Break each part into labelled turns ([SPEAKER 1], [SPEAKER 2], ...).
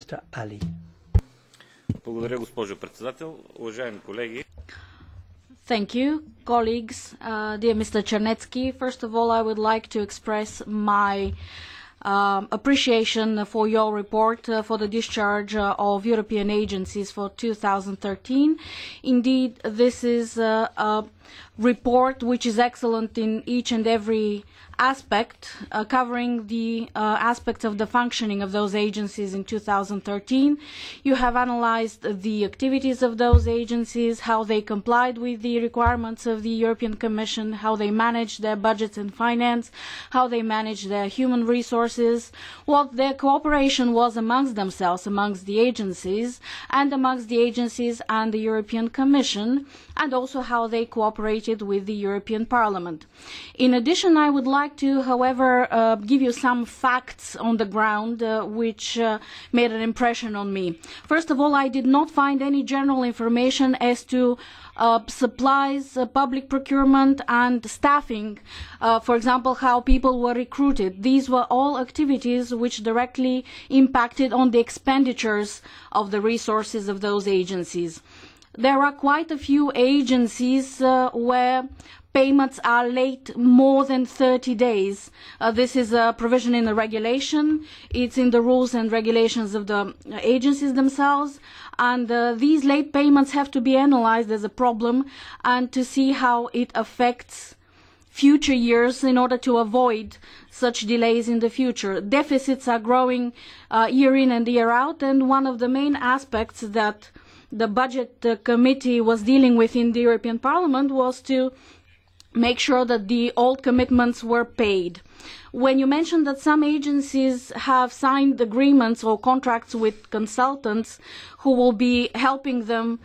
[SPEAKER 1] Mr. Ali.
[SPEAKER 2] Благодаря, госпожо председател. Уважаеми колеги.
[SPEAKER 3] Thank you, colleagues. Dear Mr. Czarnecki, first of all, I would like to express my appreciation for your report for the discharge of European agencies for 2013. Indeed, this is a report which is excellent in each and every aspect, covering the aspects of the functioning of those agencies in 2013. You have analyzed the activities of those agencies, how they complied with the requirements of the European Commission, how they managed their budgets and finance, how they managed their human resources, what their cooperation was amongst themselves, amongst the agencies, and amongst the agencies and the European Commission, and also how they cooperated with the European Parliament. In addition, I would like to, however, give you some facts on the ground which made an impression on me. First of all, I did not find any general information as to supplies, public procurement and staffing, for example, how people were recruited. These were all activities which directly impacted on the expenditures of the resources of those agencies. There are quite a few agencies where payments are late more than 30 days. This is a provision in the regulation. It's in the rules and regulations of the agencies themselves. And these late payments have to be analyzed as a problem and to see how it affects future years in order to avoid such delays in the future. Deficits are growing year in and year out, and one of the main aspects that the budget committee was dealing with in the European Parliament was to make sure that the old commitments were paid. When you mentioned that some agencies have signed agreements or contracts with consultants who will be helping them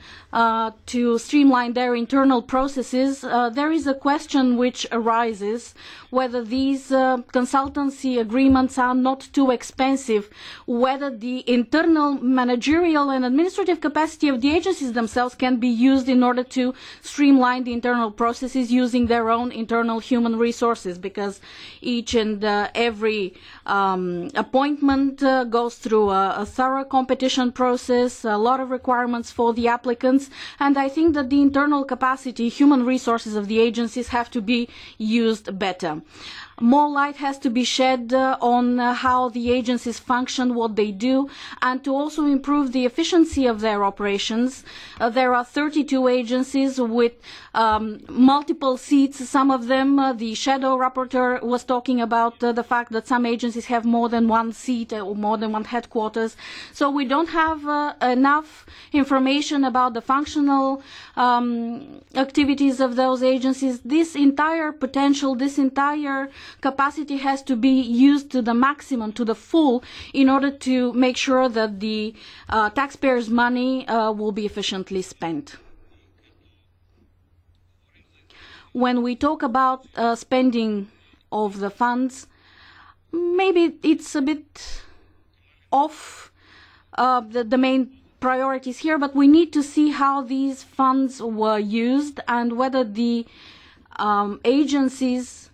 [SPEAKER 3] to streamline their internal processes, there is a question which arises whether these consultancy agreements are not too expensive, whether the internal managerial and administrative capacity of the agencies themselves can be used in order to streamline the internal processes using their own internal human resources, because each and every appointment goes through a thorough competition process, a lot of requirements for the applicants, and I think that the internal capacity, human resources of the agencies have to be used better. More light has to be shed on how the agencies function, what they do, and to also improve the efficiency of their operations. There are 32 agencies with multiple seats. Some of them, the shadow rapporteur was talking about the fact that some agencies have more than one seat or more than one headquarters. So we don't have enough information about the functional activities of those agencies. This entire potential, this entire capacity has to be used to the maximum, to the full, in order to make sure that the taxpayers' money will be efficiently spent. When we talk about spending of the funds, maybe it's a bit off the main priorities here, but we need to see how these funds were used and whether the agencies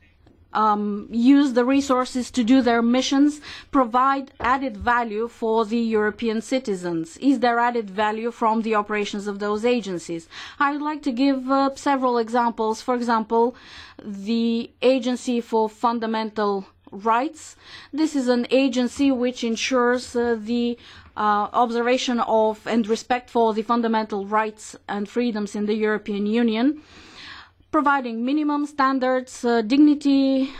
[SPEAKER 3] use the resources to do their missions, provide added value for the European citizens. Is there added value from the operations of those agencies? I would like to give several examples. For example, the Agency for Fundamental Rights. This is an agency which ensures the observation of and respect for the fundamental rights and freedoms in the European Union, providing minimum standards, dignity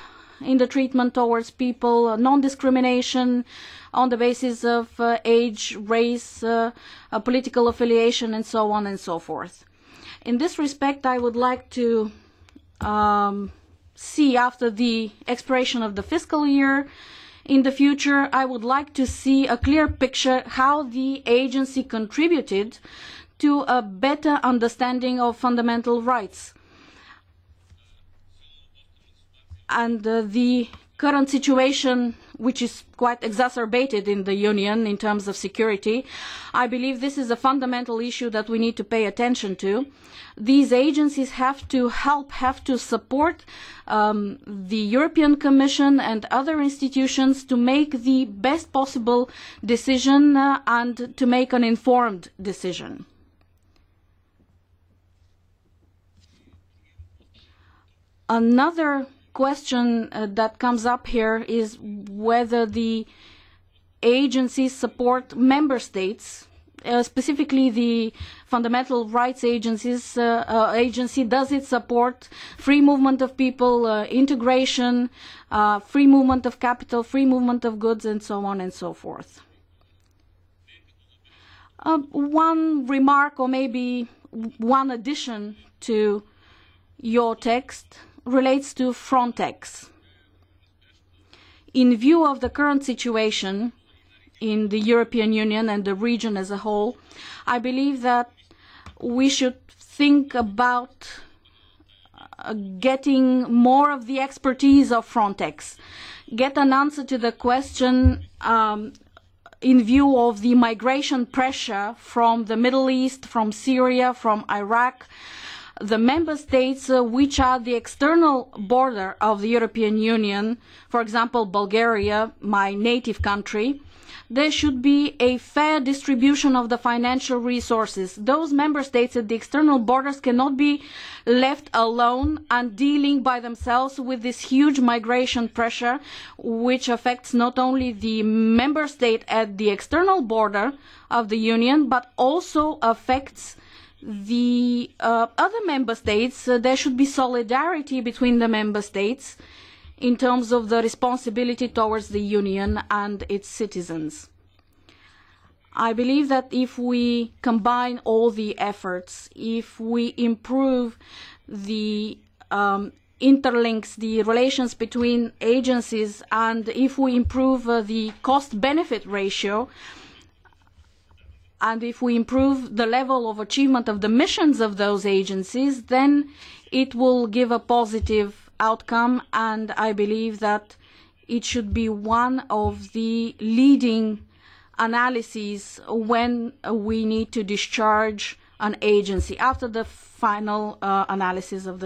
[SPEAKER 3] in the treatment towards people, non-discrimination on the basis of age, race, political affiliation, and so on and so forth. In this respect, I would like to see, after the expiration of the fiscal year, in the future, I would like to see a clear picture how the agency contributed to a better understanding of fundamental rights. And the current situation, which is quite exacerbated in the Union in terms of security, I believe this is a fundamental issue that we need to pay attention to. These agencies have to help, have to support the European Commission and other institutions to make the best possible decision and to make an informed decision. Another question that comes up here is whether the agencies support member states, specifically the Fundamental Rights Agency. Does it support free movement of people, integration, free movement of capital, free movement of goods, and so on and so forth? One remark, or maybe one addition to your text, relates to Frontex. In view of the current situation in the European Union and the region as a whole, I believe that we should think about getting more of the expertise of Frontex, get an answer to the question in view of the migration pressure from the Middle East, from Syria, from Iraq. The member states which are the external border of the European Union, for example, Bulgaria, my native country, there should be a fair distribution of the financial resources. Those member states at the external borders cannot be left alone and dealing by themselves with this huge migration pressure, which affects not only the member state at the external border of the Union, but also affects the other member states. There should be solidarity between the member states in terms of the responsibility towards the Union and its citizens. I believe that if we combine all the efforts, if we improve the interlinks, the relations between agencies, and if we improve the cost-benefit ratio, and if we improve the level of achievement of the missions of those agencies, then it will give a positive outcome, and I believe that it should be one of the leading analyses when we need to discharge an agency after the final analysis of the